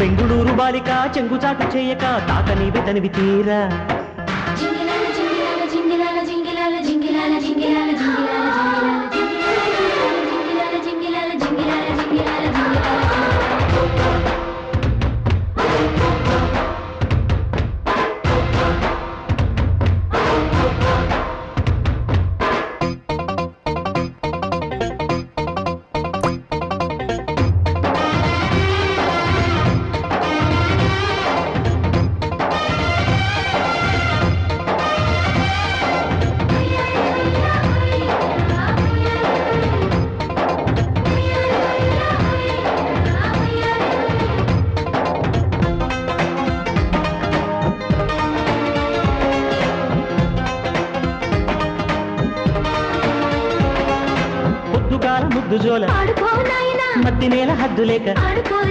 బెంగుళూరు బాలిక చెంగుచాటు చేయక తాకనివి తనివి తీరా జింగిలాల జింగిలాల జింగిలాల జింగిలాల జింగిలాల జింగిలాల జింగిలాల జింగిలాల జింగిలాల జింగిలాల జింగిలాల పొద్దుగాల ముద్దు జోల ఆడుకో నాయనా మత్తి నేల హద్దులేక ఆడుకో